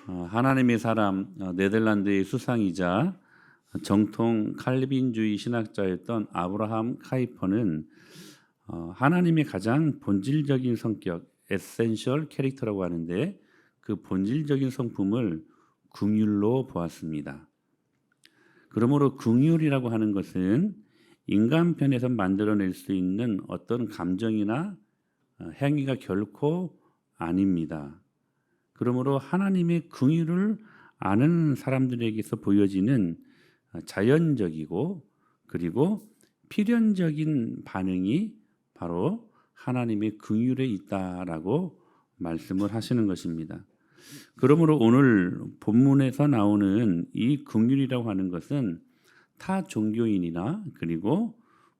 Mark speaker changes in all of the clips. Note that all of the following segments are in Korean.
Speaker 1: 하나님의 사람 네덜란드의 수상이자 정통 칼빈주의 신학자였던 아브라함 카이퍼는 하나님의 가장 본질적인 성격, 에센셜 캐릭터라고 하는데 그 본질적인 성품을 긍휼로 보았습니다. 그러므로 긍휼이라고 하는 것은 인간 편에서 만들어낼 수 있는 어떤 감정이나 행위가 결코 아닙니다. 그러므로 하나님의 긍휼을 아는 사람들에게서 보여지는 자연적이고 그리고 필연적인 반응이 바로 하나님의 긍휼에 있다라고 말씀을 하시는 것입니다. 그러므로 오늘 본문에서 나오는 이 긍휼이라고 하는 것은 타 종교인이나 그리고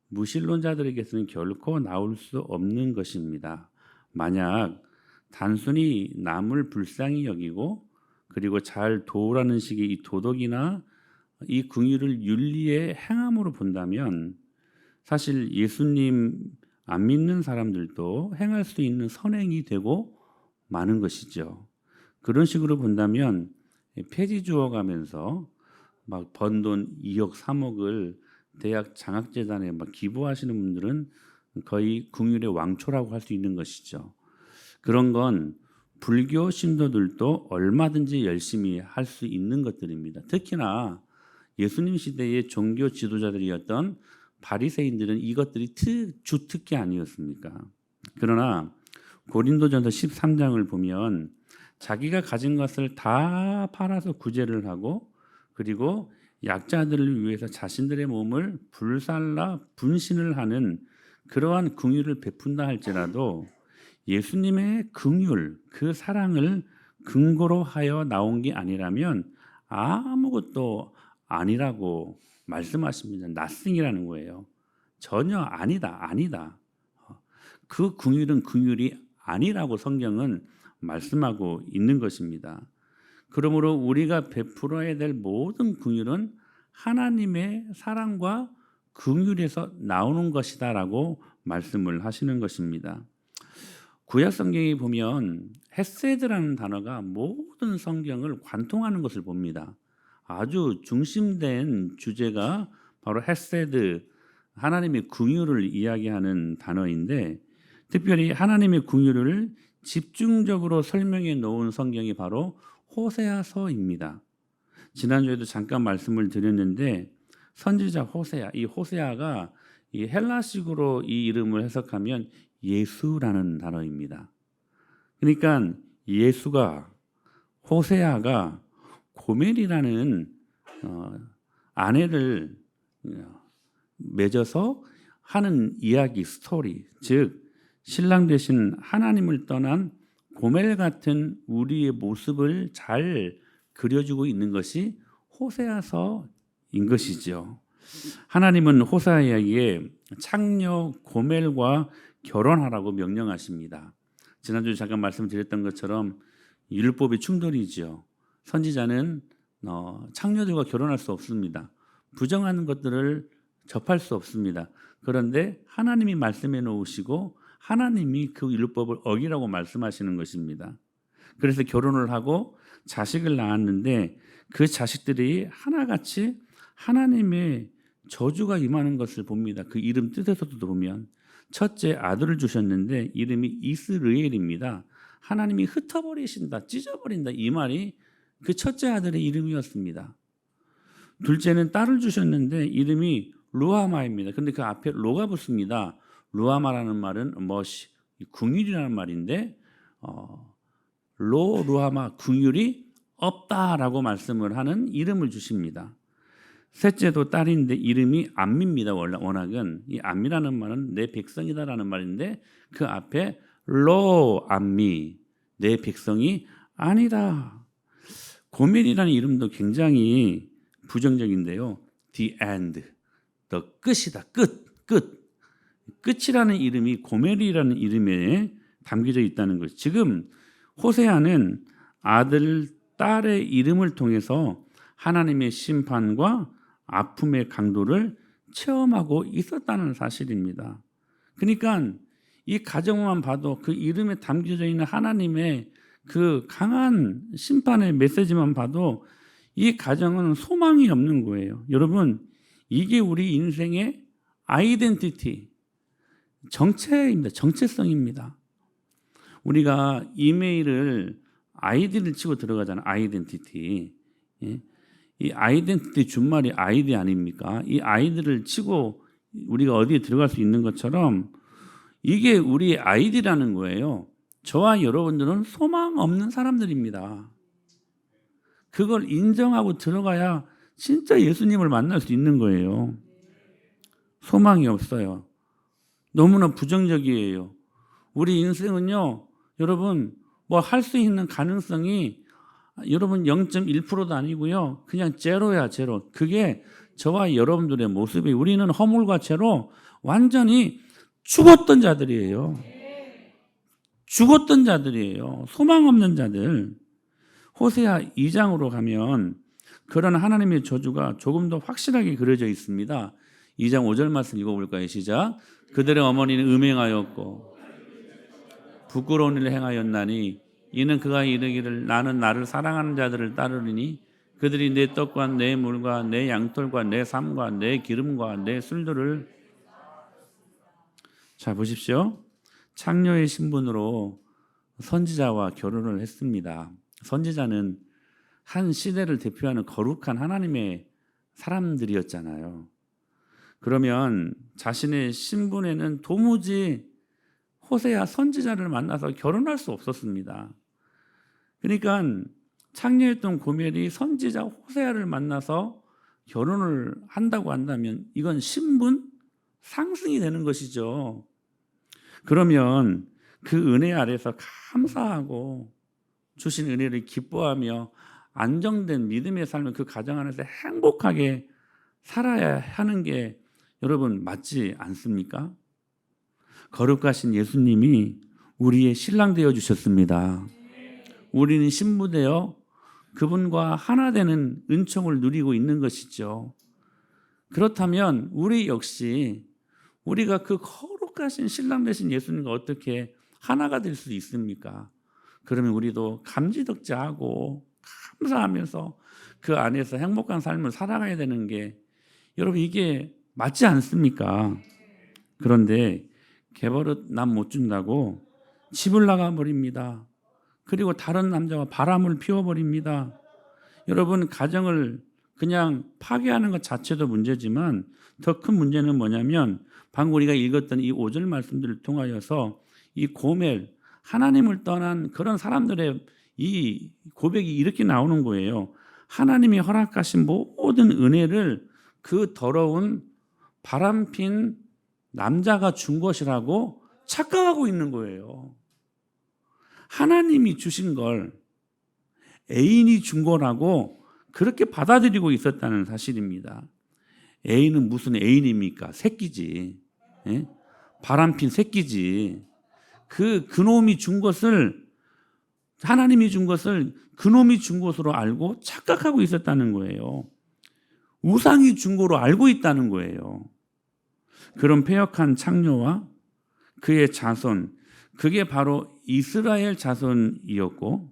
Speaker 1: 무신론자들에게서는 결코 나올 수 없는 것입니다. 만약 단순히 남을 불쌍히 여기고 그리고 잘 도우라는 식의 이 도덕이나 이 긍휼을 윤리의 행함으로 본다면 사실 예수님 안 믿는 사람들도 행할 수 있는 선행이 되고 많은 것이죠. 그런 식으로 본다면 폐지 주어가면서 막 번 돈 2억 3억을 대학 장학재단에 막 기부하시는 분들은 거의 긍휼의 왕초라고 할 수 있는 것이죠. 그런 건 불교 신도들도 얼마든지 열심히 할 수 있는 것들입니다. 특히나 예수님 시대의 종교 지도자들이었던 바리새인들은 이것들이 주특기 아니었습니까? 그러나 고린도전서 13장을 보면 자기가 가진 것을 다 팔아서 구제를 하고 그리고 약자들을 위해서 자신들의 몸을 불살라 분신을 하는 그러한 긍휼을 베푼다 할지라도 예수님의 긍휼, 그 사랑을 근거로 하여 나온 게 아니라면 아무것도 아니라고 말씀하십니다. nothing이라는 거예요. 전혀 아니다. 그 긍휼은 긍휼이 아니라고 성경은 말씀하고 있는 것입니다. 그러므로 우리가 베풀어야 될 모든 긍휼은 하나님의 사랑과 긍휼에서 나오는 것이다라고 말씀을 하시는 것입니다. 구약 성경에 보면 헤세드라는 단어가 모든 성경을 관통하는 것을 봅니다. 아주 중심된 주제가 바로 헤세드, 하나님의 긍휼을 이야기하는 단어인데 특별히 하나님의 긍휼을 집중적으로 설명해 놓은 성경이 바로 호세아서입니다. 지난주에도 잠깐 말씀을 드렸는데 선지자 호세아, 이 호세아가 이 헬라식으로 이 이름을 해석하면 예수라는 단어입니다. 그러니까 예수가 호세아가 고멜이라는 아내를 맺어서 하는 이야기 스토리, 즉 신랑 되신 하나님을 떠난 고멜 같은 우리의 모습을 잘 그려주고 있는 것이 호세아서인 것이죠. 하나님은 호세아에게 창녀 고멜과 결혼하라고 명령하십니다. 지난주에 잠깐 말씀드렸던 것처럼 율법의 충돌이죠. 선지자는 창녀들과 결혼할 수 없습니다. 부정하는 것들을 접할 수 없습니다. 그런데 하나님이 말씀해 놓으시고 하나님이 그 율법을 어기라고 말씀하시는 것입니다. 그래서 결혼을 하고 자식을 낳았는데 그 자식들이 하나같이 하나님의 저주가 임하는 것을 봅니다. 그 이름 뜻에서도 보면 첫째 아들을 주셨는데 이름이 이스르엘입니다. 하나님이 흩어버리신다, 찢어버린다 이 말이 그 첫째 아들의 이름이었습니다. 둘째는 딸을 주셨는데 이름이 루하마입니다. 그런데 그 앞에 로가 붙습니다. 루하마라는 말은 긍휼이라는 말인데 루하마 긍휼이 없다라고 말씀을 하는 이름을 주십니다. 셋째도 딸인데 이름이 암미입니다. 워낙은 이 암미라는 말은 내 백성이다라는 말인데 그 앞에 로 암미 내 백성이 아니다. 고멜이라는 이름도 굉장히 부정적인데요. The end, the 끝이다. 끝이라는 이름이 고멜이라는 이름에 담겨져 있다는 것. 지금 호세아는 아들, 딸의 이름을 통해서 하나님의 심판과 아픔의 강도를 체험하고 있었다는 사실입니다. 그러니까 이 가정만 봐도 그 이름에 담겨져 있는 하나님의 그 강한 심판의 메시지만 봐도 이 가정은 소망이 없는 거예요. 여러분, 이게 우리 인생의 아이덴티티, 정체입니다. 정체성입니다. 우리가 이메일을 아이디를 치고 들어가잖아요. 아이덴티티. 예? 이 아이덴티티 준말이 아이디 아닙니까? 이 아이디를 치고 우리가 어디에 들어갈 수 있는 것처럼 이게 우리 아이디라는 거예요. 저와 여러분들은 소망 없는 사람들입니다. 그걸 인정하고 들어가야 진짜 예수님을 만날 수 있는 거예요. 소망이 없어요. 너무나 부정적이에요. 우리 인생은요, 여러분, 뭐 할 수 있는 가능성이 여러분 0.1%도 아니고요. 그냥 제로야, 제로. 그게 저와 여러분들의 모습이 우리는 허물과 죄로 완전히 죽었던 자들이에요. 죽었던 자들이에요. 소망 없는 자들. 호세아 2장으로 가면 그런 하나님의 저주가 조금 더 확실하게 그려져 있습니다. 2장 5절 말씀 읽어볼까요? 시작. 그들의 어머니는 음행하였고 부끄러운 일을 행하였나니 이는 그가 이르기를 나는 나를 사랑하는 자들을 따르리니 그들이 내 떡과 내 물과 내 양털과 내 삶과 내 기름과 내 술들을. 자, 보십시오. 창녀의 신분으로 선지자와 결혼을 했습니다. 선지자는 한 시대를 대표하는 거룩한 하나님의 사람들이었잖아요. 그러면 자신의 신분에는 도무지 호세아 선지자를 만나서 결혼할 수 없었습니다. 그러니까 창녀였던 고멜이 선지자 호세아를 만나서 결혼을 한다고 한다면 이건 신분 상승이 되는 것이죠. 그러면 그 은혜 아래서 감사하고 주신 은혜를 기뻐하며 안정된 믿음의 삶을 그 가정 안에서 행복하게 살아야 하는 게 여러분 맞지 않습니까? 거룩하신 예수님이 우리의 신랑 되어 주셨습니다. 우리는 신부되어 그분과 하나 되는 은총을 누리고 있는 것이죠. 그렇다면 우리 역시 우리가 그 거룩하신 신랑 되신 예수님과 어떻게 하나가 될 수 있습니까? 그러면 우리도 감지덕지하고 감사하면서 그 안에서 행복한 삶을 살아가야 되는 게 여러분 이게 맞지 않습니까? 그런데 개버릇 남 못 준다고 집을 나가버립니다. 그리고 다른 남자와 바람을 피워버립니다. 여러분 가정을 그냥 파괴하는 것 자체도 문제지만 더 큰 문제는 뭐냐면 방금 우리가 읽었던 이 5절 말씀들을 통하여서 이 고멜, 하나님을 떠난 그런 사람들의 이 고백이 이렇게 나오는 거예요. 하나님이 허락하신 모든 은혜를 그 더러운 바람핀 남자가 준 것이라고 착각하고 있는 거예요. 하나님이 주신 걸 애인이 준 거라고 그렇게 받아들이고 있었다는 사실입니다. 애인은 무슨 애인입니까? 새끼지. 예? 바람핀 새끼지. 그놈이 준 것을 하나님이 준 것을 그놈이 준 것으로 알고 착각하고 있었다는 거예요. 우상이 준 거로 알고 있다는 거예요. 그런 패역한 창녀와 그의 자손, 그게 바로 이스라엘 자손이었고,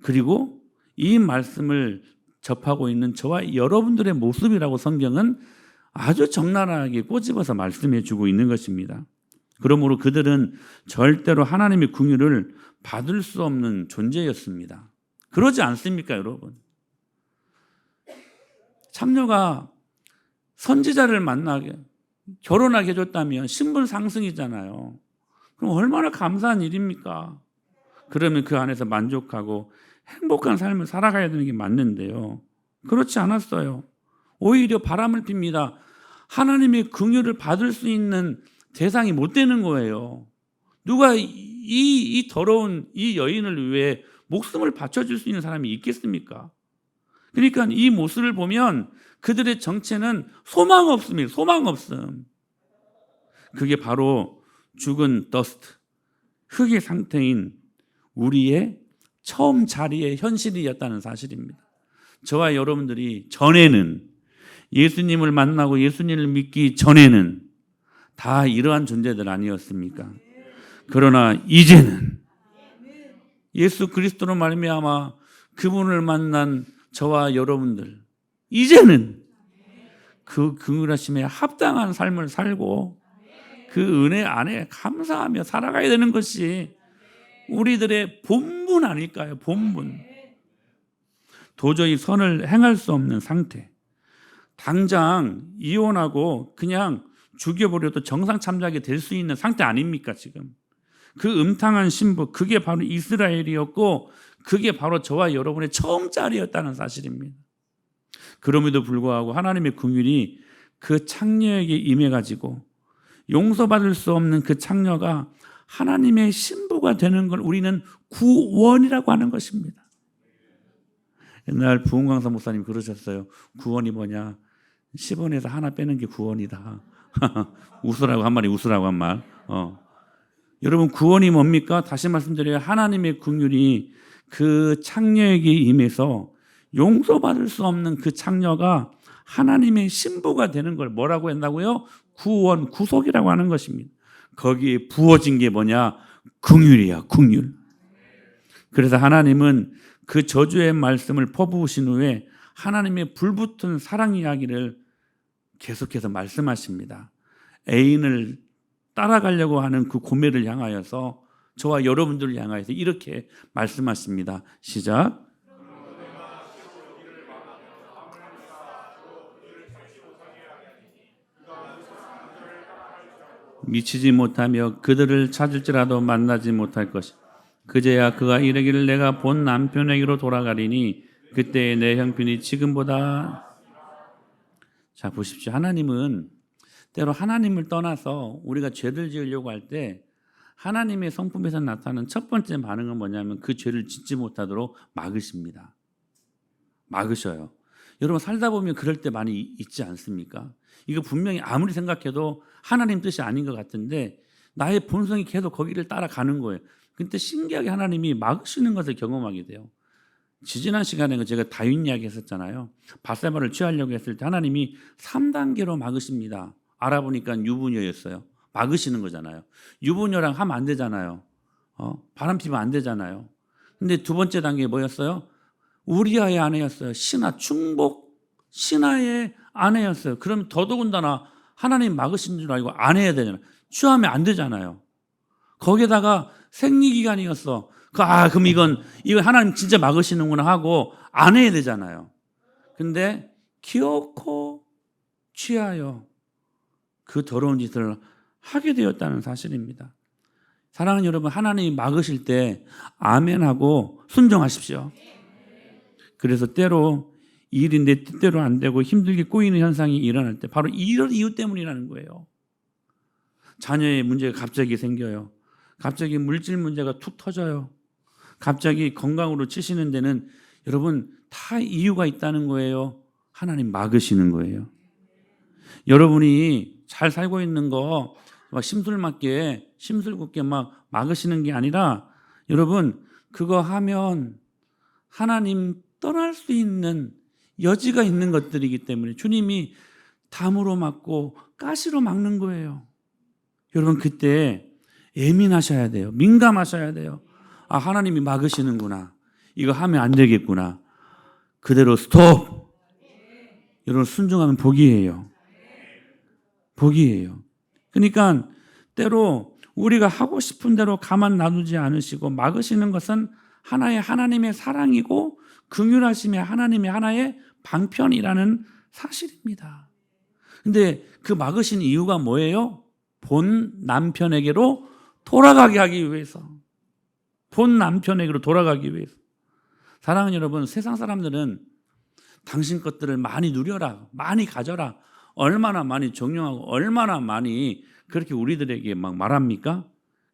Speaker 1: 그리고 이 말씀을 접하고 있는 저와 여러분들의 모습이라고 성경은 아주 적나라하게 꼬집어서 말씀해 주고 있는 것입니다. 그러므로 그들은 절대로 하나님의 긍휼을 받을 수 없는 존재였습니다. 그러지 않습니까, 여러분? 창녀가 선지자를 만나게 결혼하게 해줬다면 신분 상승이잖아요. 그럼 얼마나 감사한 일입니까? 그러면 그 안에서 만족하고 행복한 삶을 살아가야 되는 게 맞는데요. 그렇지 않았어요. 오히려 바람을 핍니다. 하나님의 긍휼을 받을 수 있는 대상이 못 되는 거예요. 누가 이 더러운 이 여인을 위해 목숨을 바쳐줄 수 있는 사람이 있겠습니까? 그러니까 이 모습을 보면 그들의 정체는 소망 없음이에요. 소망 없음. 그게 바로 죽은 더스트, 흙의 상태인 우리의 처음 자리의 현실이었다는 사실입니다. 저와 여러분들이 전에는 예수님을 만나고 예수님을 믿기 전에는 다 이러한 존재들 아니었습니까? 그러나 이제는 예수 그리스도로 말미암아 그분을 만난 저와 여러분들, 이제는 그 긍휼하심에 합당한 삶을 살고 그 은혜 안에 감사하며 살아가야 되는 것이 우리들의 본분 아닐까요? 본분. 도저히 선을 행할 수 없는 상태. 당장 이혼하고 그냥 죽여버려도 정상 참작이 될 수 있는 상태 아닙니까 지금? 그 음탕한 신부, 그게 바로 이스라엘이었고 그게 바로 저와 여러분의 처음짜리였다는 사실입니다. 그럼에도 불구하고 하나님의 긍휼이 그 창녀에게 임해가지고 용서받을 수 없는 그 창녀가 하나님의 신부가 되는 걸 우리는 구원이라고 하는 것입니다. 옛날 부흥강사 목사님 그러셨어요. 구원이 뭐냐? 10원에서 하나 빼는 게 구원이다. 웃으라고 한 말이 웃으라고 한 말. 여러분 구원이 뭡니까? 다시 말씀드려요. 하나님의 긍휼이 그 창녀에게 임해서 용서받을 수 없는 그 창녀가 하나님의 신부가 되는 걸 뭐라고 한다고요? 구원, 구속이라고 하는 것입니다. 거기에 부어진 게 뭐냐? 긍휼이야, 긍휼. 그래서 하나님은 그 저주의 말씀을 퍼부으신 후에 하나님의 불붙은 사랑 이야기를 계속해서 말씀하십니다. 애인을 따라가려고 하는 그 고매를 향하여서 저와 여러분들을 향하여서 이렇게 말씀하십니다. 시작. 미치지 못하며 그들을 찾을지라도 만나지 못할 것이. 그제야 그가 이르기를 내가 본 남편에게로 돌아가리니 그때의 내 형편이 지금보다. 자 보십시오. 하나님은 때로 하나님을 떠나서 우리가 죄를 지으려고 할 때 하나님의 성품에서 나타나는 첫 번째 반응은 뭐냐면 그 죄를 짓지 못하도록 막으십니다. 막으셔요. 여러분 살다 보면 그럴 때 많이 있지 않습니까? 이거 분명히 아무리 생각해도 하나님 뜻이 아닌 것 같은데 나의 본성이 계속 거기를 따라가는 거예요. 근데 신기하게 하나님이 막으시는 것을 경험하게 돼요. 지지난 시간에 제가 다윗 이야기 했었잖아요. 밧세바를 취하려고 했을 때 하나님이 3단계로 막으십니다. 알아보니까 유부녀였어요. 막으시는 거잖아요. 유부녀랑 하면 안 되잖아요. 바람 피면 안 되잖아요. 근데 두 번째 단계 뭐였어요? 우리아의 아내였어요. 신하, 충복 신하의 아내였어요. 그럼 더더군다나 하나님 막으신 줄 알고 안 해야 되잖아요. 취하면 안 되잖아요. 거기에다가 생리기간이었어. 그럼 이건 하나님 진짜 막으시는구나 하고 안 해야 되잖아요. 근데 기어코 취하여 그 더러운 짓을 하게 되었다는 사실입니다. 사랑하는 여러분, 하나님이 막으실 때 아멘하고 순종하십시오. 그래서 때로 일이 내 뜻대로 안 되고 힘들게 꼬이는 현상이 일어날 때 바로 이런 이유 때문이라는 거예요. 자녀의 문제가 갑자기 생겨요. 갑자기 물질 문제가 툭 터져요. 갑자기 건강으로 치시는 데는 여러분 다 이유가 있다는 거예요. 하나님 막으시는 거예요. 여러분이 잘 살고 있는 거 막 심술궂게 막 막으시는 게 아니라 여러분 그거 하면 하나님 떠날 수 있는 여지가 있는 것들이기 때문에 주님이 담으로 막고 가시로 막는 거예요. 여러분 그때 예민하셔야 돼요. 민감하셔야 돼요. 하나님이 막으시는구나. 이거 하면 안 되겠구나. 그대로 스톱. 여러분 순종하면 복이에요. 복이에요. 그러니까 때로 우리가 하고 싶은 대로 가만 놔두지 않으시고 막으시는 것은 하나님의 사랑이고 긍휼하심이 하나님의 하나의 방편이라는 사실입니다. 근데 그 막으신 이유가 뭐예요? 본 남편에게로 돌아가게 하기 위해서. 본 남편에게로 돌아가기 위해서. 사랑하는 여러분, 세상 사람들은 당신 것들을 많이 누려라, 많이 가져라, 얼마나 많이 정령하고 얼마나 많이 그렇게 우리들에게 막 말합니까?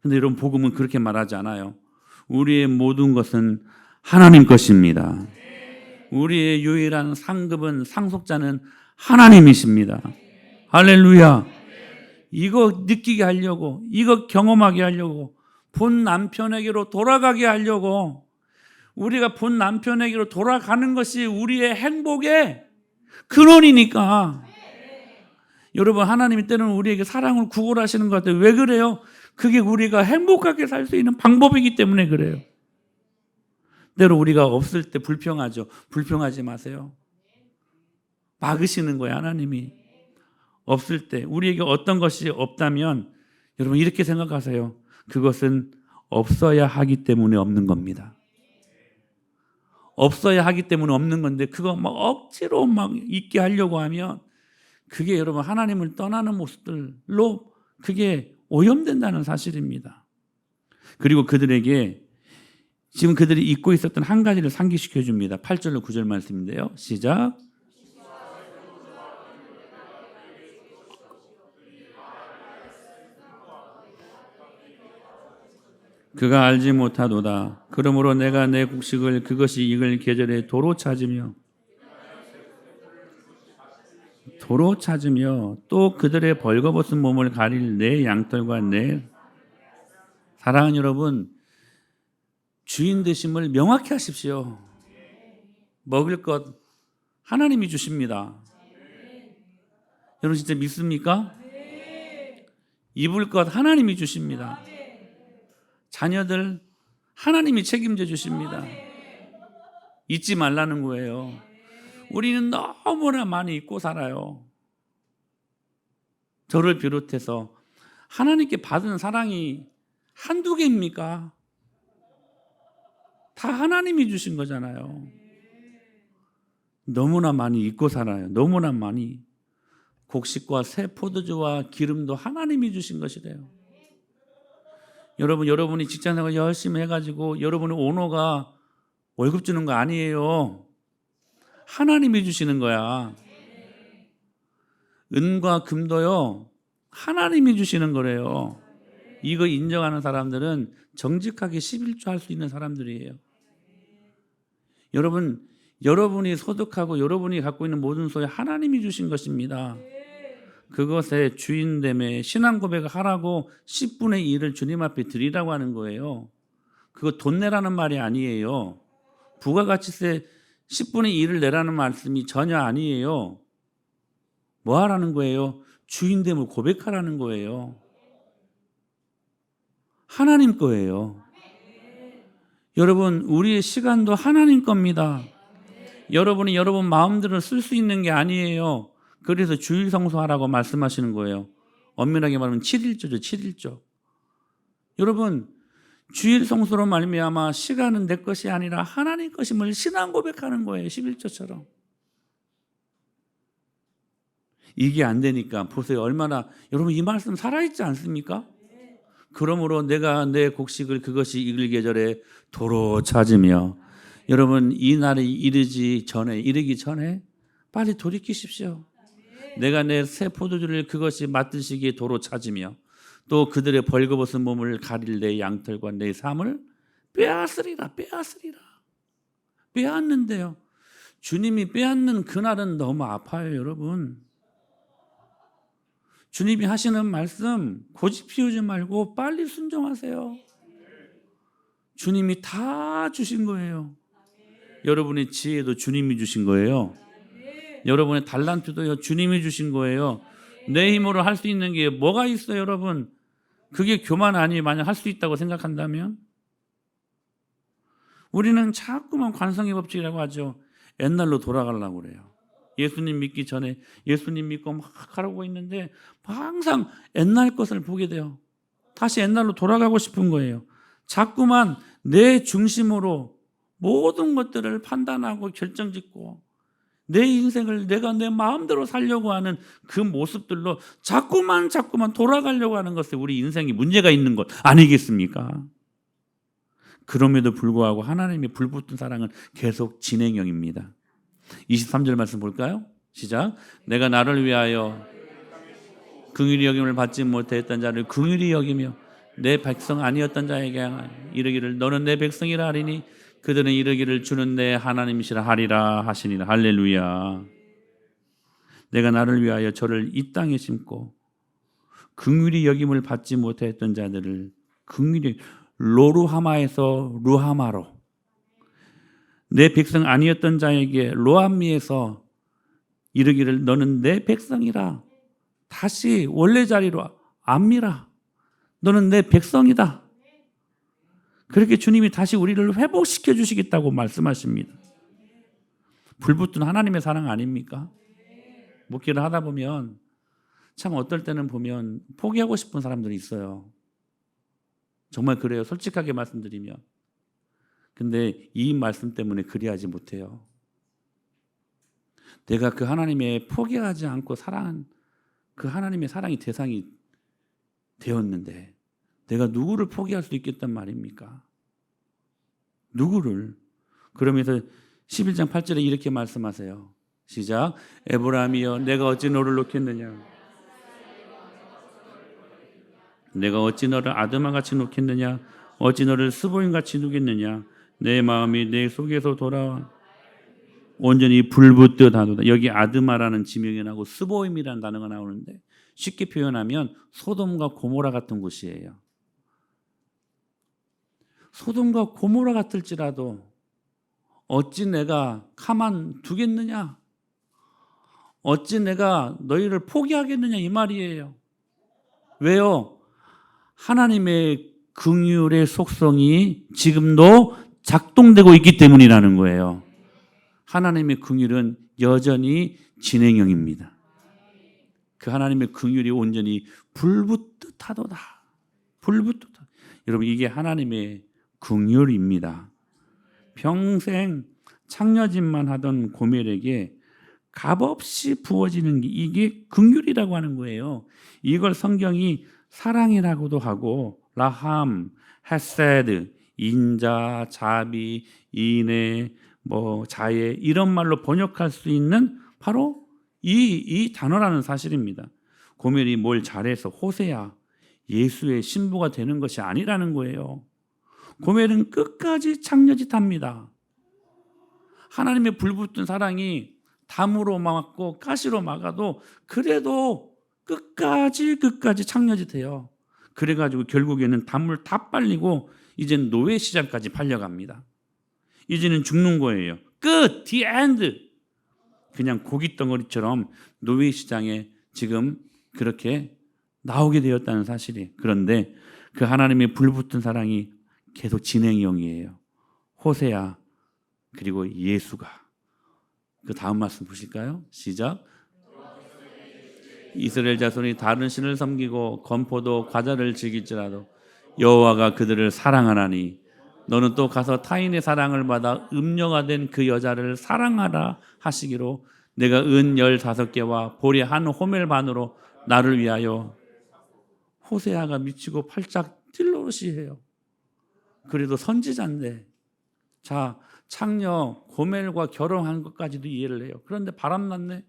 Speaker 1: 근데 여러분 복음은 그렇게 말하지 않아요. 우리의 모든 것은 하나님 것입니다. 우리의 유일한 상급은 상속자는 하나님이십니다. 할렐루야. 이거 느끼게 하려고, 이거 경험하게 하려고, 본 남편에게로 돌아가게 하려고, 우리가 본 남편에게로 돌아가는 것이 우리의 행복의 근원이니까. 여러분 하나님이 때로는 우리에게 사랑을 구걸하시는 것 같아요. 왜 그래요? 그게 우리가 행복하게 살 수 있는 방법이기 때문에 그래요. 때로 우리가 없을 때 불평하죠. 불평하지 마세요. 막으시는 거예요, 하나님이. 없을 때 우리에게 어떤 것이 없다면 여러분 이렇게 생각하세요. 그것은 없어야 하기 때문에 없는 겁니다. 없어야 하기 때문에 없는 건데 그거 막 억지로 막 있게 하려고 하면 그게 여러분 하나님을 떠나는 모습들로 그게 오염된다는 사실입니다. 그리고 그들에게 지금 그들이 잊고 있었던 한 가지를 상기시켜 줍니다. 8절로 9절 말씀인데요. 시작. 그가 알지 못하도다. 그러므로 내가 내 곡식을 그것이 익을 계절에 도로 찾으며 또 그들의 벌거벗은 몸을 가릴 내 양털과 내 사랑하는 여러분, 주인 되심을 명확히 하십시오. 먹을 것 하나님이 주십니다. 여러분 진짜 믿습니까? 입을 것 하나님이 주십니다. 자녀들 하나님이 책임져 주십니다. 잊지 말라는 거예요. 우리는 너무나 많이 잊고 살아요. 저를 비롯해서 하나님께 받은 사랑이 한두 개입니까? 다 하나님이 주신 거잖아요. 너무나 많이 잊고 살아요. 너무나 많이. 곡식과 새 포도주와 기름도 하나님이 주신 것이래요. 여러분이 직장생활 열심히 해가지고 여러분의 오너가 월급 주는 거 아니에요. 하나님이 주시는 거야. 은과 금도요, 하나님이 주시는 거래요. 이거 인정하는 사람들은 정직하게 11조 할 수 있는 사람들이에요. 여러분이 소득하고 여러분이 갖고 있는 모든 소유 하나님이 주신 것입니다. 그것의 주인됨에 신앙 고백을 하라고 10분의 1을 주님 앞에 드리라고 하는 거예요. 그거 돈 내라는 말이 아니에요. 부가가치세 10분의 1을 내라는 말씀이 전혀 아니에요. 뭐 하라는 거예요? 주인됨을 고백하라는 거예요. 하나님 거예요. 여러분, 우리의 시간도 하나님 겁니다. 여러분이 여러분 마음대로 쓸 수 있는 게 아니에요. 그래서 주일 성수하라고 말씀하시는 거예요. 엄밀하게 말하면 7일조죠. 7일조. 여러분, 주일 성수로 말미암아 시간은 내 것이 아니라 하나님 것임을 신앙 고백하는 거예요. 11조처럼. 이게 안 되니까 보세요. 얼마나 여러분 이 말씀 살아있지 않습니까? 그러므로 내가 내 곡식을 그것이 익을 계절에 도로 찾으며 여러분 이 날이 이르기 전에 빨리 돌이키십시오. 내가 내 새 포도주를 그것이 맡으시기에 도로 찾으며 또 그들의 벌거벗은 몸을 가릴 내 양털과 내 삶을 빼앗으리라. 빼앗는데요. 주님이 빼앗는 그날은 너무 아파요, 여러분. 주님이 하시는 말씀 고집 피우지 말고 빨리 순종하세요. 주님이 다 주신 거예요. 여러분의 지혜도 주님이 주신 거예요. 여러분의 달란트도요, 주님이 주신 거예요. 내 힘으로 할 수 있는 게 뭐가 있어요, 여러분? 그게 교만 아니에요. 만약 할 수 있다고 생각한다면? 우리는 자꾸만 관성의 법칙이라고 하죠. 옛날로 돌아가려고 그래요. 예수님 믿기 전에 예수님 믿고 막 하라고 있는데 항상 옛날 것을 보게 돼요. 다시 옛날로 돌아가고 싶은 거예요. 자꾸만 내 중심으로 모든 것들을 판단하고 결정짓고 내 인생을 내가 내 마음대로 살려고 하는 그 모습들로 자꾸만 돌아가려고 하는 것에 우리 인생이 문제가 있는 것 아니겠습니까? 그럼에도 불구하고 하나님의 불붙은 사랑은 계속 진행형입니다. 23절 말씀 볼까요? 시작. 내가 나를 위하여 긍휼히 여김을 받지 못했던 자를 긍휼히 여기며 내 백성 아니었던 자에게 이르기를 너는 내 백성이라 하리니 그들은 이르기를 주는 내 하나님이시라 하리라 하시니라. 할렐루야. 내가 나를 위하여 저를 이 땅에 심고 긍휼히 여김을 받지 못했던 자들을 긍휼히 로루하마에서 루하마로 내 백성 아니었던 자에게 로암미에서 이르기를 너는 내 백성이라 다시 원래 자리로 암미라 너는 내 백성이다. 그렇게 주님이 다시 우리를 회복시켜 주시겠다고 말씀하십니다. 불붙은 하나님의 사랑 아닙니까? 목회를 하다 보면 참 어떨 때는 보면 포기하고 싶은 사람들이 있어요. 정말 그래요. 솔직하게 말씀드리면. 근데 이 말씀 때문에 그리하지 못해요. 내가 그 하나님의 포기하지 않고 사랑한 그 하나님의 사랑이 대상이 되었는데 내가 누구를 포기할 수 있겠단 말입니까? 누구를? 그러면서 11장 8절에 이렇게 말씀하세요. 시작. 에브라임이여 내가 어찌 너를 놓겠느냐? 내가 어찌 너를 아드마같이 놓겠느냐? 어찌 너를 스보임같이 두겠느냐? 내 마음이 내 속에서 돌아와 온전히 불붙듯 하도다. 여기 아드마라는 지명이 나오고 스보임이라는 단어가 나오는데 쉽게 표현하면 소돔과 고모라 같은 곳이에요. 소돔과 고모라 같을지라도 어찌 내가 가만 두겠느냐? 어찌 내가 너희를 포기하겠느냐? 이 말이에요. 왜요? 하나님의 긍휼의 속성이 지금도 작동되고 있기 때문이라는 거예요. 하나님의 긍휼은 여전히 진행형입니다. 그 하나님의 긍휼이 온전히 불붙듯 하도다. 불붙듯. 여러분 이게 하나님의 긍휼입니다. 평생 창녀짓만 하던 고멜에게 값없이 부어지는 게 이게 긍휼이라고 하는 거예요. 이걸 성경이 사랑이라고도 하고 라함, 헤세드, 인자, 자비, 인애, 자애 이런 말로 번역할 수 있는 바로 이 단어라는 사실입니다. 고멜이 뭘 잘해서 호세아, 예수의 신부가 되는 것이 아니라는 거예요. 고멜은 끝까지 창녀짓합니다. 하나님의 불붙은 사랑이 담으로 막고 가시로 막아도 그래도 끝까지 창녀짓해요. 그래가지고 결국에는 담을 다 빨리고 이제는 노예 시장까지 팔려갑니다. 이제는 죽는 거예요. 끝! The end! 그냥 고깃덩어리처럼 노예 시장에 지금 그렇게 나오게 되었다는 사실이. 그런데 그 하나님의 불붙은 사랑이 계속 진행형이에요. 호세아 그리고 예수가. 그 다음 말씀 보실까요? 시작. 이스라엘 자손이 다른 신을 섬기고 건포도 과자를 즐길지라도 여호와가 그들을 사랑하나니 너는 또 가서 타인의 사랑을 받아 음녀가 된 그 여자를 사랑하라 하시기로 내가 은 15개와 보리 한 호멜 반으로 나를 위하여. 호세아가 미치고 팔짝 뛸 노릇이에요. 그래도 선지자인데 자 창녀 고멜과 결혼한 것까지도 이해를 해요. 그런데 바람났네.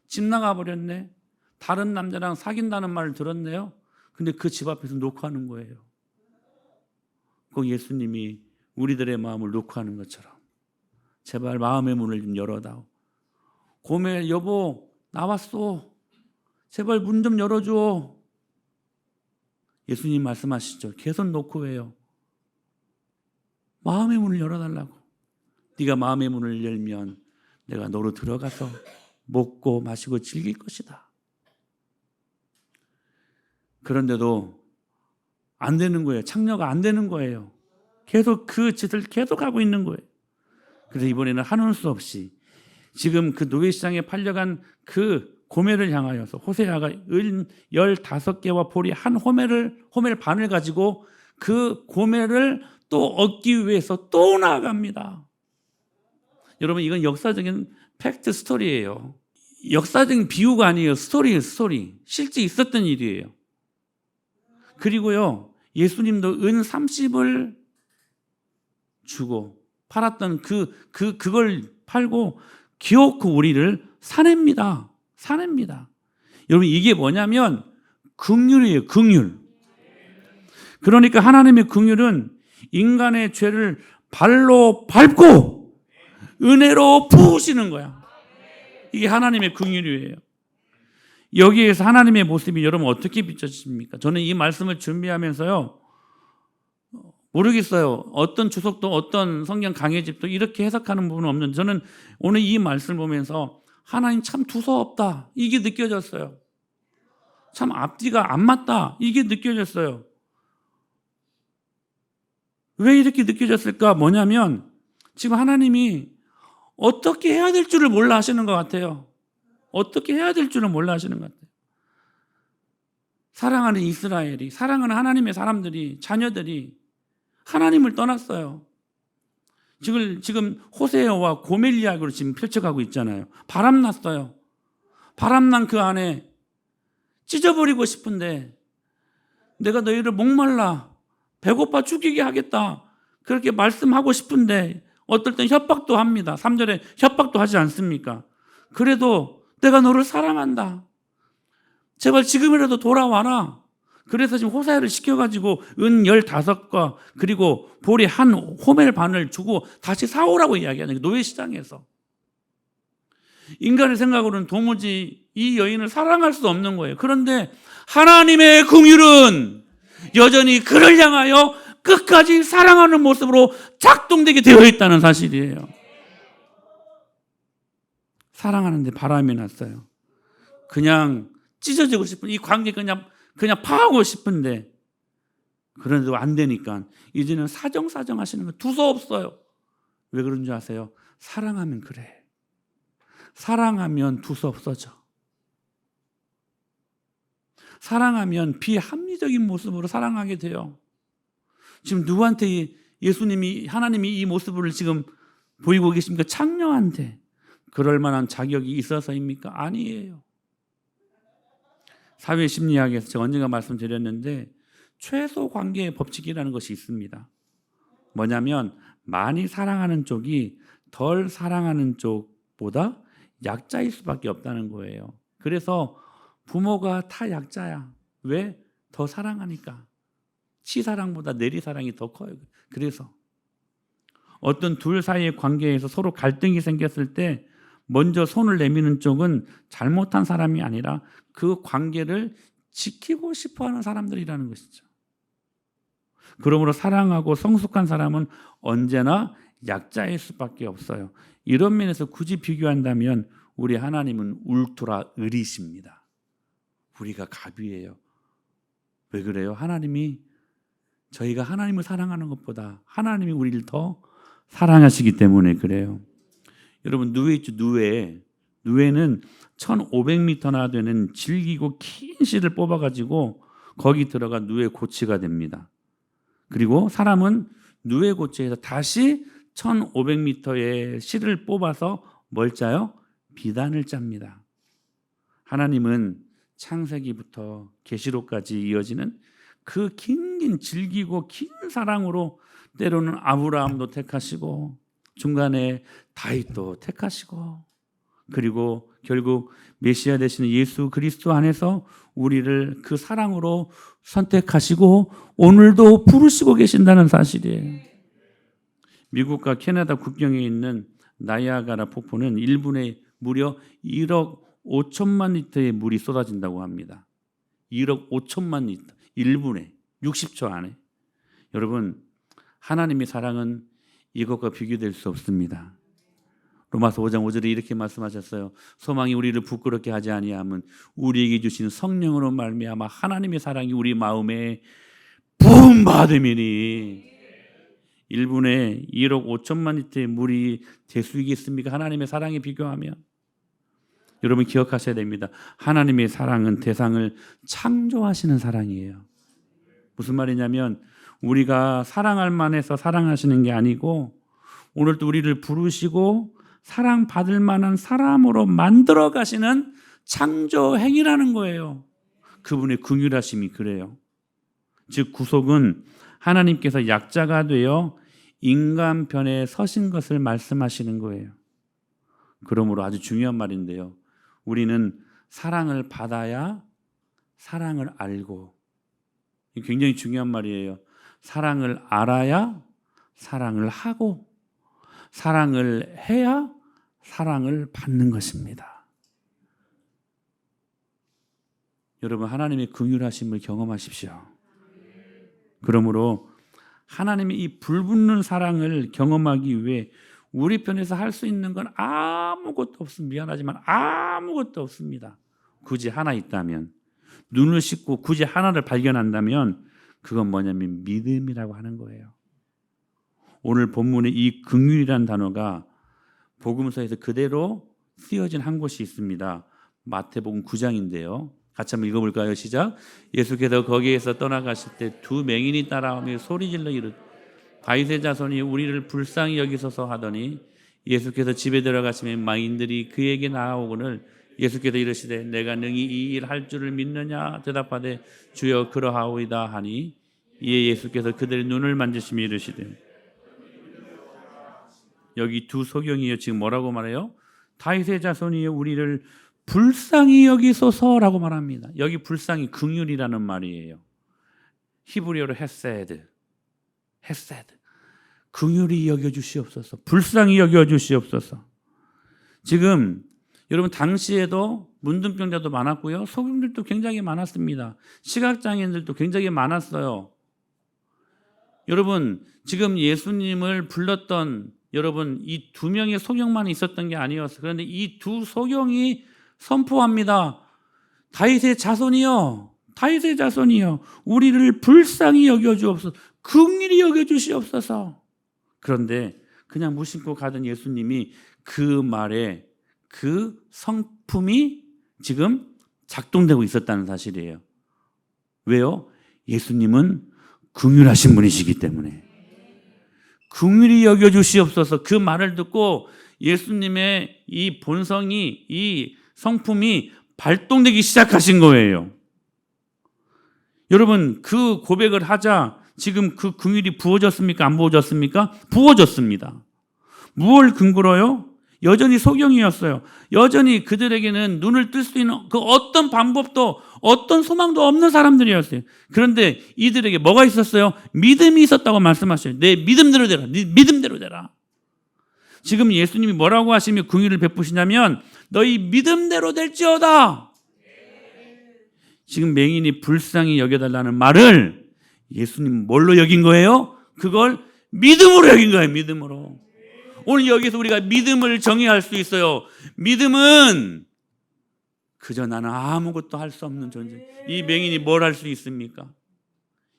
Speaker 1: 집 나가버렸네. 다른 남자랑 사귄다는 말을 들었네요. 근데 그 집 앞에서 녹화하는 거예요. 그 예수님이 우리들의 마음을 녹화하는 것처럼 제발 마음의 문을 좀 열어다오. 고멜 여보 나왔어. 제발 문 좀 열어줘. 예수님 말씀하시죠. 계속 녹화해요. 마음의 문을 열어달라고. 네가 마음의 문을 열면 내가 너로 들어가서 먹고 마시고 즐길 것이다. 그런데도 안 되는 거예요. 창녀가 안 되는 거예요. 계속 그 짓을 계속 하고 있는 거예요. 그래서 이번에는 한올 수 없이 지금 그 노예시장에 팔려간 그 고멜을 향하여서 호세아가 은 15개와 보리 한 호멜 반을 가지고 그 고멜을 또 얻기 위해서 또 나아갑니다. 여러분 이건 역사적인 팩트 스토리예요. 역사적인 비유가 아니에요. 스토리예요. 스토리. 실제 있었던 일이에요. 그리고요 예수님도 은 30을 주고 팔았던 그걸 팔고 기어코 우리를 사냅니다. 여러분 이게 뭐냐면 긍휼이에요. 긍휼. 그러니까 하나님의 긍휼은 인간의 죄를 발로 밟고 은혜로 부으시는 거야. 이게 하나님의 긍휼이에요. 여기에서 하나님의 모습이 여러분 어떻게 비춰집니까? 저는 이 말씀을 준비하면서요 모르겠어요. 어떤 주석도 어떤 성경 강해집도 이렇게 해석하는 부분은 없는데 저는 오늘 이 말씀을 보면서 하나님 참 두서없다 이게 느껴졌어요. 참 앞뒤가 안 맞다 이게 느껴졌어요. 왜 이렇게 느껴졌을까? 뭐냐면 지금 하나님이 어떻게 해야 될 줄을 몰라 하시는 것 같아요. 어떻게 해야 될 줄을 몰라 하시는 것 같아요. 사랑하는 이스라엘이, 사랑하는 하나님의 사람들이, 자녀들이 하나님을 떠났어요. 지금 호세아와 고멜 이야기로 지금 펼쳐가고 있잖아요. 바람났어요. 바람난 그 안에 찢어버리고 싶은데 내가 너희를 목말라 배고파 죽이게 하겠다 그렇게 말씀하고 싶은데 어떨 땐 협박도 합니다. 3절에 협박도 하지 않습니까? 그래도 내가 너를 사랑한다. 제발 지금이라도 돌아와라. 그래서 지금 호사야를 시켜가지고 은 15과 그리고 보리 한 호멜 반을 주고 다시 사오라고 이야기하는 게 노예시장에서. 인간의 생각으로는 도무지 이 여인을 사랑할 수 없는 거예요. 그런데 하나님의 긍휼은 여전히 그를 향하여 끝까지 사랑하는 모습으로 작동되게 되어 있다는 사실이에요. 사랑하는데 바람이 났어요. 그냥 찢어지고 싶은 이 관계 그냥 파하고 싶은데 그런데도 안 되니까 이제는 사정사정 하시는 거 두서없어요. 왜 그런 줄 아세요? 사랑하면 그래. 사랑하면 두서없어져. 사랑하면 비합리적인 모습으로 사랑하게 돼요. 지금 누구한테 예수님이 하나님이 이 모습을 지금 보이고 계십니까? 창녀한테 그럴 만한 자격이 있어서입니까? 아니에요. 사회심리학에서 제가 언젠가 말씀드렸는데 최소 관계의 법칙이라는 것이 있습니다. 뭐냐면 많이 사랑하는 쪽이 덜 사랑하는 쪽보다 약자일 수밖에 없다는 거예요. 그래서 부모가 다 약자야. 왜? 더 사랑하니까. 치사랑보다 내리사랑이 더 커요. 그래서 어떤 둘 사이의 관계에서 서로 갈등이 생겼을 때 먼저 손을 내미는 쪽은 잘못한 사람이 아니라 그 관계를 지키고 싶어하는 사람들이라는 것이죠. 그러므로 사랑하고 성숙한 사람은 언제나 약자일 수밖에 없어요. 이런 면에서 굳이 비교한다면 우리 하나님은 울트라 을이십니다. 우리가 갑이에요. 왜 그래요? 하나님이 저희가 하나님을 사랑하는 것보다 하나님이 우리를 더 사랑하시기 때문에 그래요. 여러분 누에 있죠? 누에는 1500m나 되는 질기고 긴 실을 뽑아가지고 거기 들어가 누에 고치가 됩니다. 그리고 사람은 누에 고치에서 다시 1500m의 실을 뽑아서 뭘 짜요? 비단을 짭니다. 하나님은 창세기부터 계시록까지 이어지는 그 긴 질기고 긴 사랑으로 때로는 아브라함도 택하시고 중간에 다윗도 택하시고 그리고 결국 메시아 되시는 예수 그리스도 안에서 우리를 그 사랑으로 선택하시고 오늘도 부르시고 계신다는 사실이에요. 미국과 캐나다 국경에 있는 나이아가라 폭포는 1분에 무려 1억 5천만 리터의 물이 쏟아진다고 합니다. 1억 5천만 리터 1분에 60초 안에. 여러분 하나님의 사랑은 이것과 비교될 수 없습니다. 로마서 5장 5절에 이렇게 말씀하셨어요. 소망이 우리를 부끄럽게 하지 아니함은 우리에게 주신 성령으로 말미암아 하나님의 사랑이 우리 마음에 부음받음이니. 1분에 1억 5천만 리터의 물이 될 수 있겠습니까? 하나님의 사랑에 비교하면. 여러분 기억하셔야 됩니다. 하나님의 사랑은 대상을 창조하시는 사랑이에요. 무슨 말이냐면 우리가 사랑할 만해서 사랑하시는 게 아니고 오늘도 우리를 부르시고 사랑받을 만한 사람으로 만들어 가시는 창조 행위라는 거예요. 그분의 긍휼하심이 그래요. 즉 구속은 하나님께서 약자가 되어 인간 편에 서신 것을 말씀하시는 거예요. 그러므로 아주 중요한 말인데요. 우리는 사랑을 받아야 사랑을 알고, 굉장히 중요한 말이에요. 사랑을 알아야 사랑을 하고, 사랑을 해야 사랑을 받는 것입니다. 여러분 하나님의 긍휼하심을 경험하십시오. 그러므로 하나님의 이 불붙는 사랑을 경험하기 위해 우리 편에서 할 수 있는 건 아무것도 없습니다. 미안하지만 아무것도 없습니다. 굳이 하나 있다면, 눈을 씻고 굳이 하나를 발견한다면 그건 뭐냐면 믿음이라고 하는 거예요. 오늘 본문의 이 긍휼이라는 단어가 복음서에서 그대로 쓰여진 한 곳이 있습니다. 마태복음 9장인데요. 같이 한번 읽어볼까요? 시작. 예수께서 거기에서 떠나가실 때 두 맹인이 따라오며 소리질러 이르되 다윗의 자손이 우리를 불쌍히 여기소서 하더니 예수께서 집에 들어가시면 망인들이 그에게 나아오거늘 예수께서 이르시되 내가 능히 이 일 할 줄을 믿느냐 대답하되 주여 그러하오이다 하니 이에 예수께서 그들의 눈을 만지시며 이르시되 여기 두 소경이요 지금 뭐라고 말해요? 다윗의 자손이여 우리를 불쌍히 여기소서라고 말합니다. 여기 불쌍히 긍휼이라는 말이에요. 히브리어로 헤세드. 긍휼히 여겨주시옵소서. 불쌍히 여겨주시옵소서. 지금 여러분 당시에도 문둥병자도 많았고요. 소경들도 굉장히 많았습니다. 시각장애인들도 굉장히 많았어요. 여러분 지금 예수님을 불렀던 여러분 이 두 명의 소경만 있었던 게 아니었어요. 그런데 이 두 소경이 선포합니다. 다윗의 자손이여 우리를 불쌍히 여겨주옵소서. 긍휼히 여겨주시옵소서. 그런데 그냥 무심코 가던 예수님이 그 말에 그 성품이 지금 작동되고 있었다는 사실이에요. 왜요? 예수님은 긍휼하신 분이시기 때문에. 긍휼히 여겨주시옵소서. 그 말을 듣고 예수님의 이 본성이 이 성품이 발동되기 시작하신 거예요. 여러분 그 고백을 하자 지금 그 긍휼이 부어졌습니까? 안 부어졌습니까? 부어졌습니다. 무엇을 근거로요? 여전히 소경이었어요. 여전히 그들에게는 눈을 뜰 수 있는 그 어떤 방법도 어떤 소망도 없는 사람들이었어요. 그런데 이들에게 뭐가 있었어요? 믿음이 있었다고 말씀하셔요. 내 믿음대로 되라. 네 믿음대로 되라. 지금 예수님이 뭐라고 하시며 긍휼을 베푸시냐면 너희 믿음대로 될지어다. 지금 맹인이 불쌍히 여겨달라는 말을 예수님 뭘로 여긴 거예요? 그걸 믿음으로 여긴 거예요. 믿음으로. 오늘 여기서 우리가 믿음을 정의할 수 있어요. 믿음은 그저 나는 아무것도 할 수 없는 존재. 이 맹인이 뭘 할 수 있습니까?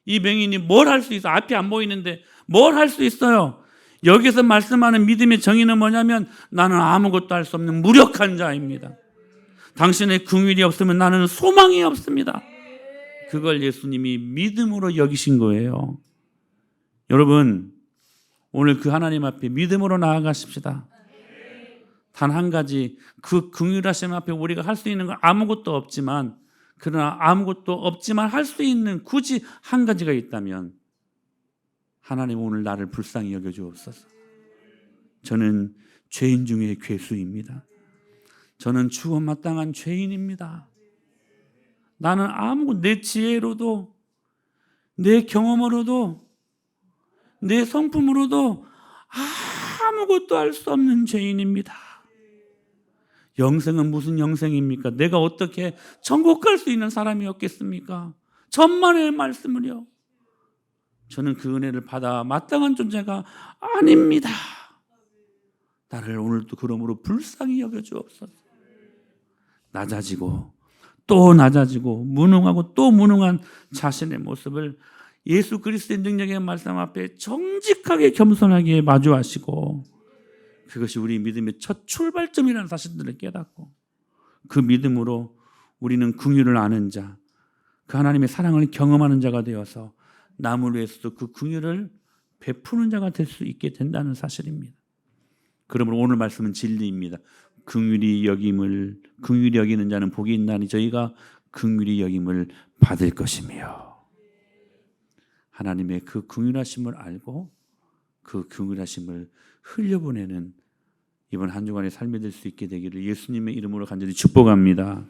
Speaker 1: 이 맹인이 뭘 할 수 있어? 앞이 안 보이는데 뭘 할 수 있어요? 여기서 말씀하는 믿음의 정의는 뭐냐면 나는 아무것도 할 수 없는 무력한 자입니다. 당신의 긍휼이 없으면 나는 소망이 없습니다. 그걸 예수님이 믿음으로 여기신 거예요. 여러분 오늘 그 하나님 앞에 믿음으로 나아가십시다. 단 한 가지 그 긍휼하심 앞에 우리가 할 수 있는 건 아무것도 없지만 그러나 아무것도 없지만 할 수 있는 굳이 한 가지가 있다면 하나님 오늘 나를 불쌍히 여겨주옵소서. 저는 죄인 중에 괴수입니다. 저는 죽어 마땅한 죄인입니다. 나는 내 지혜로도 내 경험으로도 내 성품으로도 아무것도 할 수 없는 죄인입니다. 영생은 무슨 영생입니까? 내가 어떻게 천국 갈 수 있는 사람이었겠습니까? 천만의 말씀을요. 저는 그 은혜를 받아 마땅한 존재가 아닙니다. 나를 오늘도 그러므로 불쌍히 여겨주옵소서. 낮아지고 또 낮아지고 무능하고 또 무능한 자신의 모습을 예수 그리스도의 능력의 말씀 앞에 정직하게 겸손하게 마주하시고 그것이 우리 믿음의 첫 출발점이라는 사실들을 깨닫고 그 믿음으로 우리는 긍휼을 아는 자, 그 하나님의 사랑을 경험하는 자가 되어서 남을 위해서도 그 긍휼을 베푸는 자가 될 수 있게 된다는 사실입니다. 그러므로 오늘 말씀은 진리입니다. 긍휼히 여기는 자는 복이 있나니 저희가 긍휼히 여김을 받을 것이며 하나님의 그 긍휼하심을 알고 그 긍휼하심을 흘려보내는 이번 한 주간의 삶이 될 수 있게 되기를 예수님의 이름으로 간절히 축복합니다.